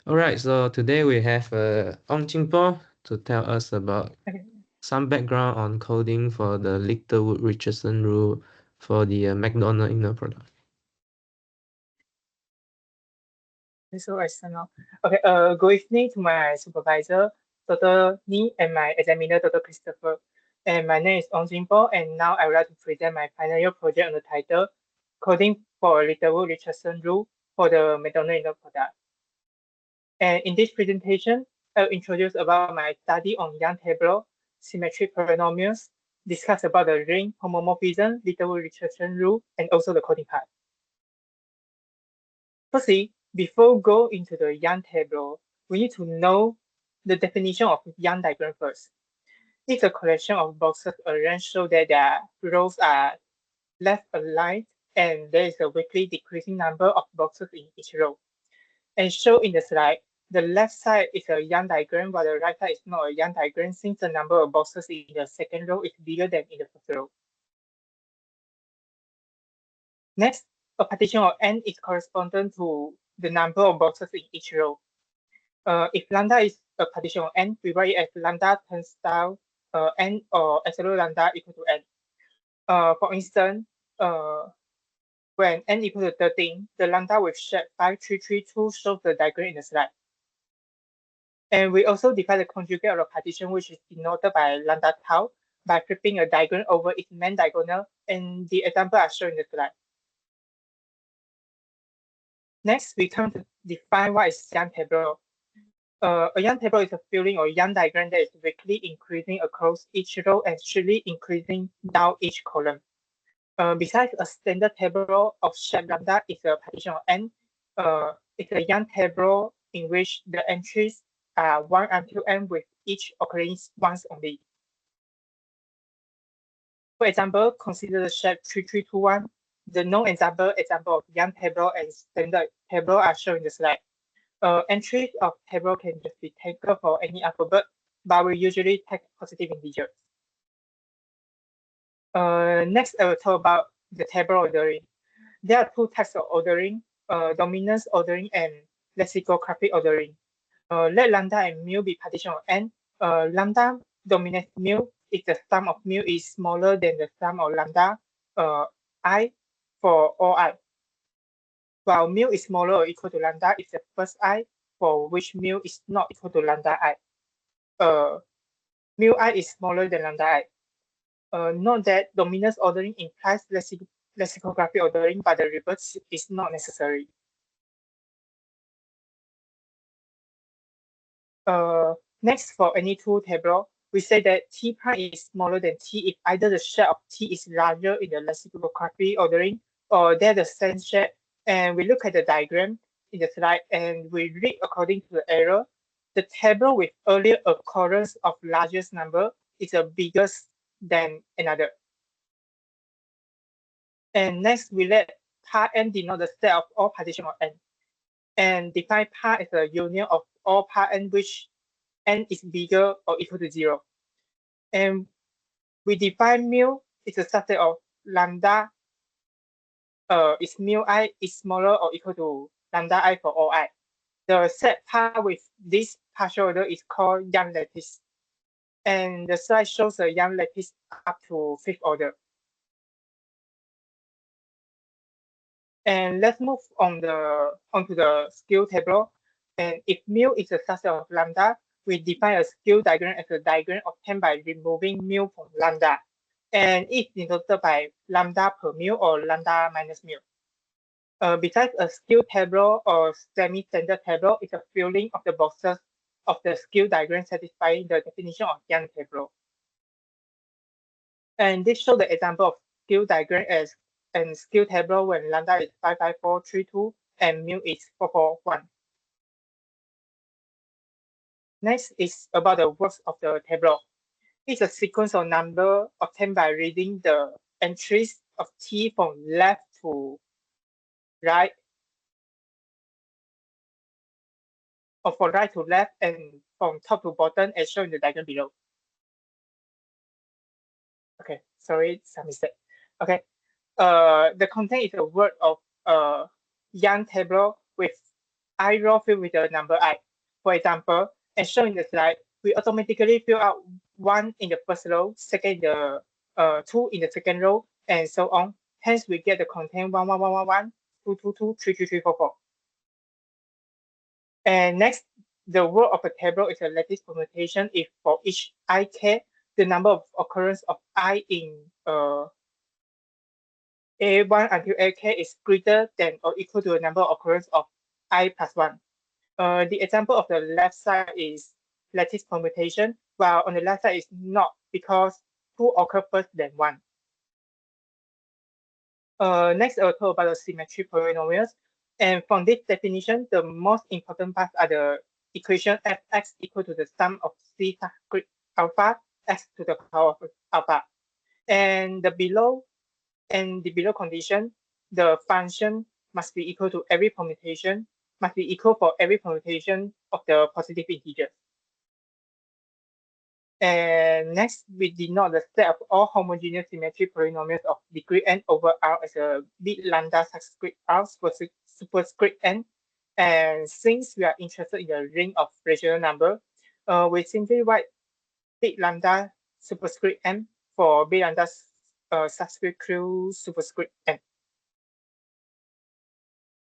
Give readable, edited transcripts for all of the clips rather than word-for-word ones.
Alright, so today we have Jing to tell us about some background on coding for the Littlewood-Richardson rule for the McDonald inner product. So I sign off. Okay, good evening to my supervisor, Dr. Ni, and my examiner, Dr. Christopher. And my name is Ong Jingbo, and now I would like to present my final year project on the title, Coding for Littlewood-Richardson Rule for the McDonald inner product. And in this presentation, I'll introduce about my study on Young Tableau, symmetric polynomials, discuss about the ring homomorphism, Littlewood-Richardson rule, and also the coding part. Firstly, before go into the Young Tableau, we need to know the definition of Young diagram first. It's a collection of boxes arranged so that their rows are left aligned and there is a weekly decreasing number of boxes in each row. And shown in the slide, the left side is a Young diagram while the right side is not a Young diagram since the number of boxes in the second row is bigger than in the first row. Next, a partition of n is correspondent to the number of boxes in each row. If lambda is a partition of n, we write it as lambda turns down n or absolute lambda equal to n. For instance, when n equal to 13, the lambda with shape 5332 shows the diagram in the slide. And we also define the conjugate of a partition, which is denoted by lambda tau by flipping a diagram over its main diagonal, and the example are shown in the slide. Next, we come to define what is Young Tableau. A Young Tableau is a filling or Young diagram that is weakly increasing across each row and strictly increasing down each column. Besides a standard table of shape lambda is a partition of n, it's a Young Tableau in which the entries are 1 until n with each occurring once only. For example, consider the shape 3321. The non-example example of Young Tableau and standard table are shown in the slide. Entries of table can just be taken for any alphabet, but we usually take positive integers. Next, I will talk about the table ordering. There are two types of ordering, dominance ordering and lexicographic ordering. Let lambda and mu be partition of n. Lambda dominates mu if the sum of mu is smaller than the sum of lambda I for all I. While mu is smaller or equal to lambda if the first I for which mu is not equal to lambda I. Mu I is smaller than lambda I. Note that dominance ordering implies lexicographic ordering, but the reverse is not necessary. Next, for any two table, we say that T prime is smaller than T if either the shape of T is larger in the lexicographic ordering or they're the same shape. And we look at the diagram in the slide and we read according to the error. The table with earlier occurrence of largest number is the biggest than another. And next, we let part n denote the set of all partition of n. And define part as a union of all part n which n is bigger or equal to 0. And we define mu is a subset of lambda is mu I is smaller or equal to lambda I for all I. The set part with this partial order is called Young lattice. And the slide shows a Young lattice up to 5th order. And let's move onto the Skew table. And if mu is a subset of lambda, we define a Skew diagram as a diagram obtained by removing mu from lambda. And it's denoted by lambda per mu or lambda minus mu. Besides a Skew table or semi-standard table is a filling of the boxes of the Skew diagram satisfying the definition of Young table. And this shows the example of Skew diagram as and Skew table when lambda is 55432 and mu is 441. Next is about the works of the table. It's a sequence of number obtained by reading the entries of T from left to right, or from right to left, and from top to bottom as shown in the diagram below. Okay, sorry, some mistake. Okay, the content is a word of Young table with I row filled with the number I. For example, as shown in the slide, we automatically fill out 1 in the first row, second in the 2 in the second row, and so on. Hence, we get the content 1, 1, 1, 1, 1, 2, 2, 2, 3, 3, 3, 4, 4. And next, the word of a table is a lattice permutation if for each ik, the number of occurrence of I in A1 until AK is greater than or equal to the number of occurrence of I plus 1. The example of the left side is lattice permutation, while on the left side is not because 2 occur first than 1. Next, I'll talk about the symmetric polynomials. And from this definition, the most important parts are the equation fx equal to the sum of c subscript alpha x to the power of alpha. And the below condition, the function must be equal to every permutation, must be equal for every permutation of the positive integers. And next, we denote the set of all homogeneous symmetric polynomials of degree n over R as a big lambda subscript R superscript n. And since we are interested in the ring of rational number, we simply write big lambda superscript n for big lambda subscript Q superscript n.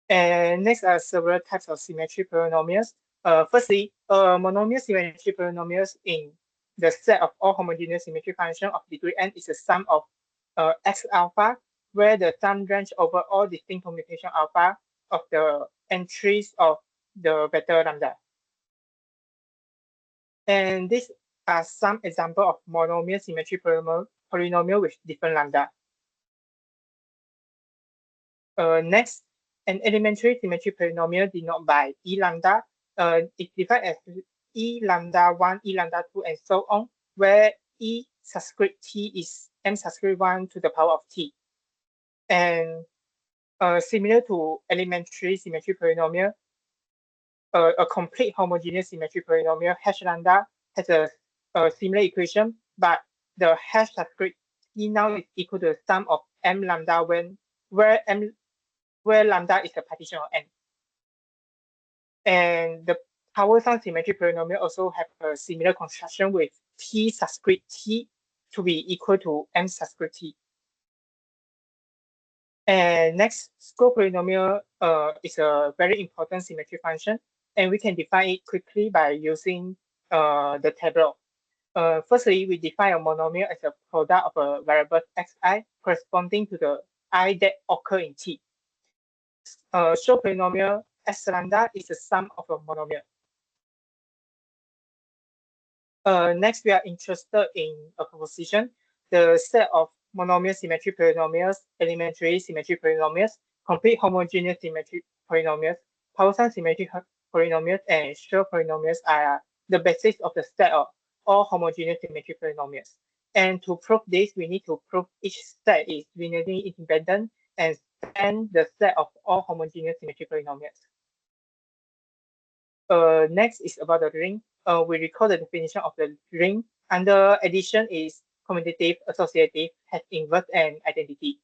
And next are several types of symmetric polynomials. Firstly, monomial symmetric polynomials in the set of all homogeneous symmetric functions of degree n is a sum of x alpha, where the sum range over all distinct permutation alpha of the entries of the vector lambda. And these are some examples of monomial symmetric polynomial with different lambda. Next, an elementary symmetric polynomial denoted by E lambda is defined as E lambda 1, E lambda 2, and so on, where E subscript T is M subscript 1 to the power of T. And similar to elementary symmetric polynomial, a complete homogeneous symmetric polynomial H lambda has a similar equation, but the H subscript T now is equal to the sum of M lambda where lambda is a partition of n. And the power sum symmetric polynomial also have a similar construction with T subscript T to be equal to M subscript T. And next, score polynomial is a very important symmetric function, and we can define it quickly by using the Tableau. Firstly, we define a monomial as a product of a variable xi corresponding to the I that occur in T. Show polynomial S lambda is the sum of a monomial. Next, we are interested in a proposition, the set of monomial symmetric polynomials, elementary symmetric polynomials, complete homogeneous symmetric polynomials, power sum symmetric polynomials, and Shor polynomials are the basis of the set of all homogeneous symmetric polynomials. And to prove this, we need to prove each set is linearly independent and span the set of all homogeneous symmetric polynomials. Next is about the ring. We recall the definition of the ring. Under addition is commutative, associative, has inverse, and identity.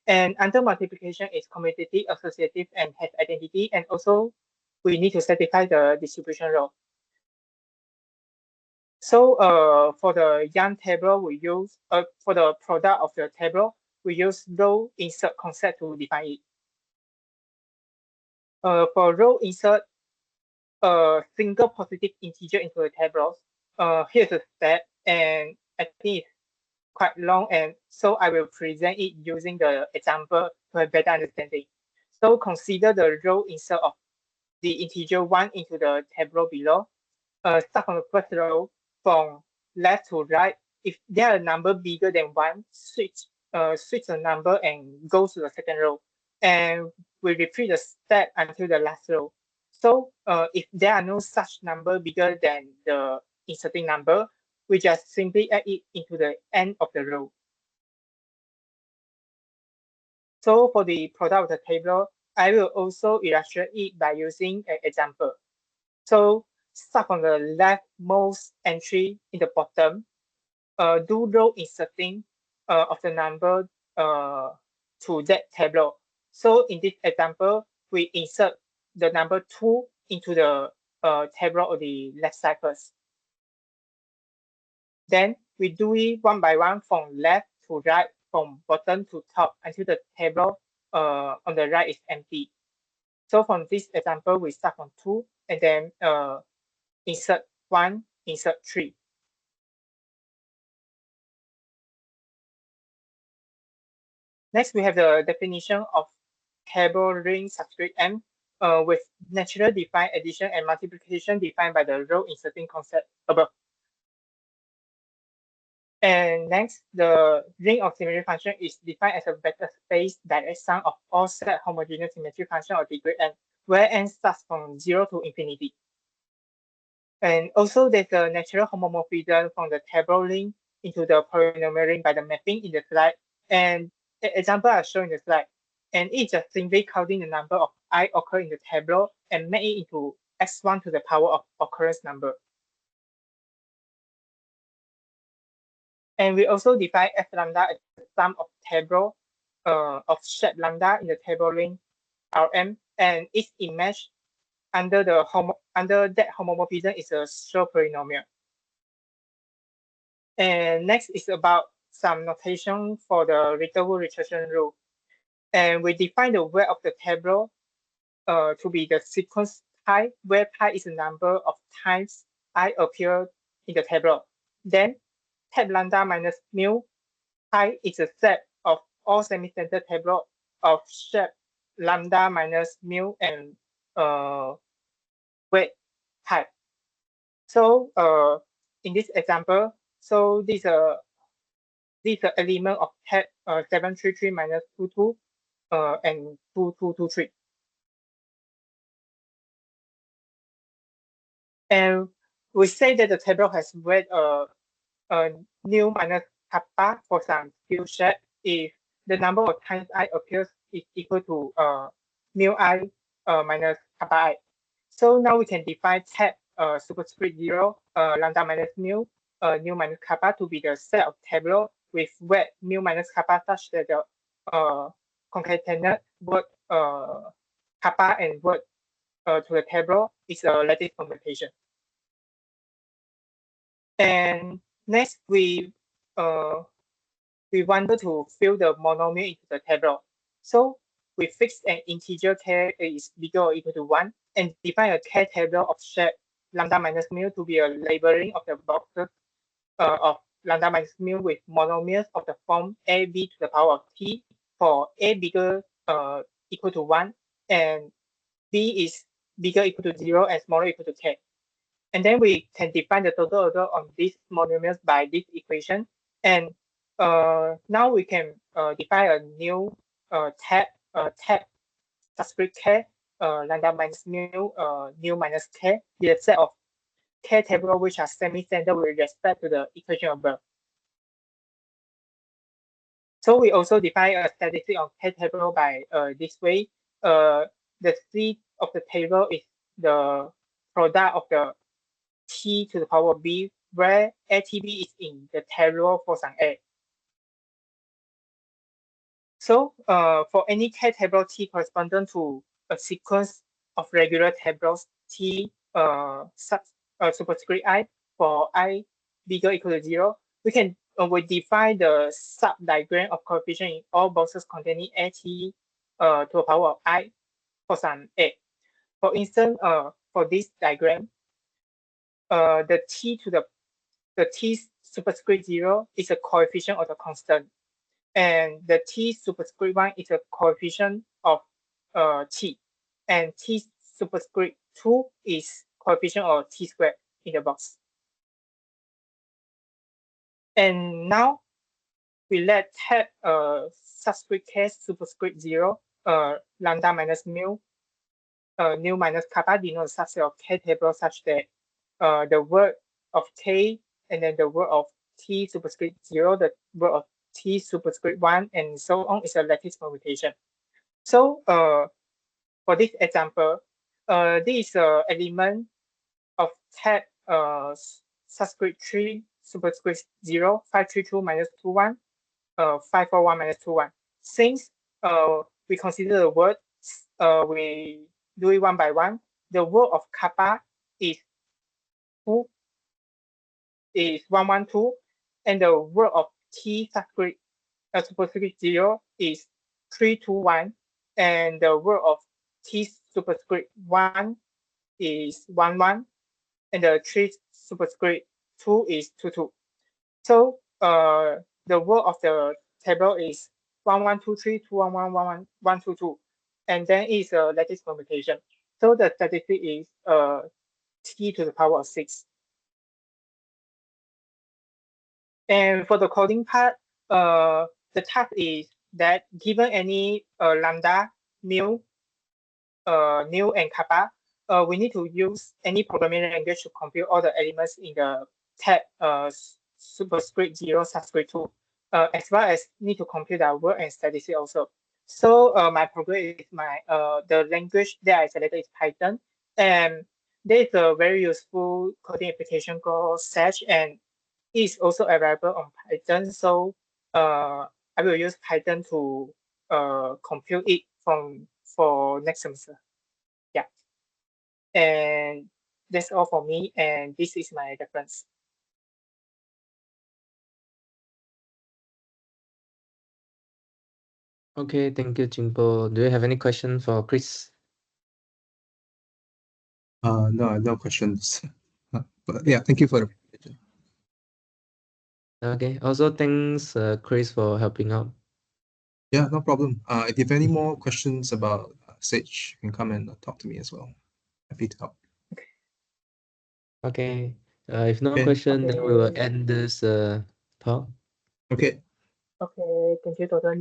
And under multiplication is commutative, associative, and has identity. And also, we need to satisfy the distribution rule. So for the Young table, we use, for the product of the table, we use row insert concept to define it. For row insert, a single positive integer into the tables. Here's a step, and I think it's quite long, and so I will present it using the example to have better understanding. So consider the row insert of the integer 1 into the table below. Start from the first row from left to right. If there are a number bigger than 1, switch the number and go to the second row. And we repeat the step until the last row. So if there are no such number bigger than the inserting number, we just simply add it into the end of the row. So for the product of the table, I will also illustrate it by using an example. So start from the leftmost entry in the bottom, do row inserting of the number to that table. So in this example, we insert the number 2 into the Tableau on the left side first. Then we do it one by one from left to right, from bottom to top until the Tableau on the right is empty. So from this example, we start from 2 and then insert 1, insert 3. Next, we have the definition of table ring subscript M with natural defined addition and multiplication defined by the row inserting concept above. And next, the ring of symmetry function is defined as a vector space direct sum of all set homogeneous symmetry function of degree n, where n starts from 0 to infinity. And also, there's a natural homomorphism from the table ring into the polynomial ring by the mapping in the slide. And the example I show in the slide. And it's just simply counting the number of I occur in the Tableau and make it into x1 to the power of occurrence number. And we also define f lambda as the sum of Tableau of shape lambda in the table ring Rm, and its image under that homomorphism is a sure polynomial. And next is about some notation for the Littlewood-Richardson rule. And we define the weight of the Tableau to be the sequence pi, where pi is the number of times I appear in the Tableau. Then tab lambda minus mu pi is a set of all semi-standard Tableau of shape lambda minus mu and weight pi. So in this example, so this element of tab 733 minus 22 and 2223. And we say that the Tableau has weight nu minus kappa for some Skew shape if the number of times I appears is equal to mu I minus kappa I. So now we can define tab superscript 0 lambda minus mu nu minus kappa to be the set of Tableau with weight mu minus kappa such that the concatenate word kappa and word to the Tableau is a lattice permutation. And next, we wanted to fill the monomial into the Tableau. So we fix an integer k is bigger or equal to 1 and define a k Tableau of shape lambda minus mu to be a labeling of the boxes of lambda minus mu with monomials of the form a b to the power of t for a bigger equal to 1 and b is bigger equal to 0 and smaller equal to k. And then we can define the total order on these monomials by this equation. And now we can define a new tab subscript k lambda minus mu nu minus k, the set of k Tableau which are semi-standard with respect to the equation above. So we also define a statistic of k Tableau by this way. The C of the table is the product of the t to the power of b, where ATB is in the Tableau for some A. So for any k Tableau t corresponding to a sequence of regular tables t superscript I for I bigger equal to 0, we can we define the sub diagram of coefficient in all boxes containing AT to the power of I for some A. For instance, for this diagram, the t superscript 0 is a coefficient of the constant, and the t superscript 1 is a coefficient of t, and t superscript 2 is coefficient of t squared in the box. And now we let tab subscript k superscript 0 lambda minus mu nu minus kappa denote a subset of k Tableau such that the word of k and then the word of t superscript 0, the word of t superscript 1, and so on is a lattice permutation. So for this example, this is an element of tab subscript 3 superscript 0 532 minus 21 541 minus 21. Since we consider the word, we do it one by one. the role of kappa is 2 is 112, and the role of T superscript 0 is 321, and the role of T superscript 1 is 11, and the 3 superscript 2 is 22. So the role of the table is 1123, 211, 122, and then is a lattice permutation. So the statistic is T to the power of 6. And for the coding part, the task is that given any lambda, mu, nu, and kappa, we need to use any programming language to compute all the elements in the tab superscript 0 subscript 2, as well as need to compute the word and statistic also. So my program is the language that I selected is Python, and there is a very useful coding application called Sage, and is also available on Python. So I will use Python to compute it for next semester. Yeah, and that's all for me. And this is my reference. Okay, thank you, Jingbo. Do you have any question for Chris? No, no questions. But yeah, thank you for the presentation. Okay. Also, thanks, Chris, for helping out. Yeah, no problem. If you have any more questions about Sage, you can come and talk to me as well. Happy to help. Okay. If no Okay. question, then we will Okay. end this talk. Okay. Okay, thank you, Dr.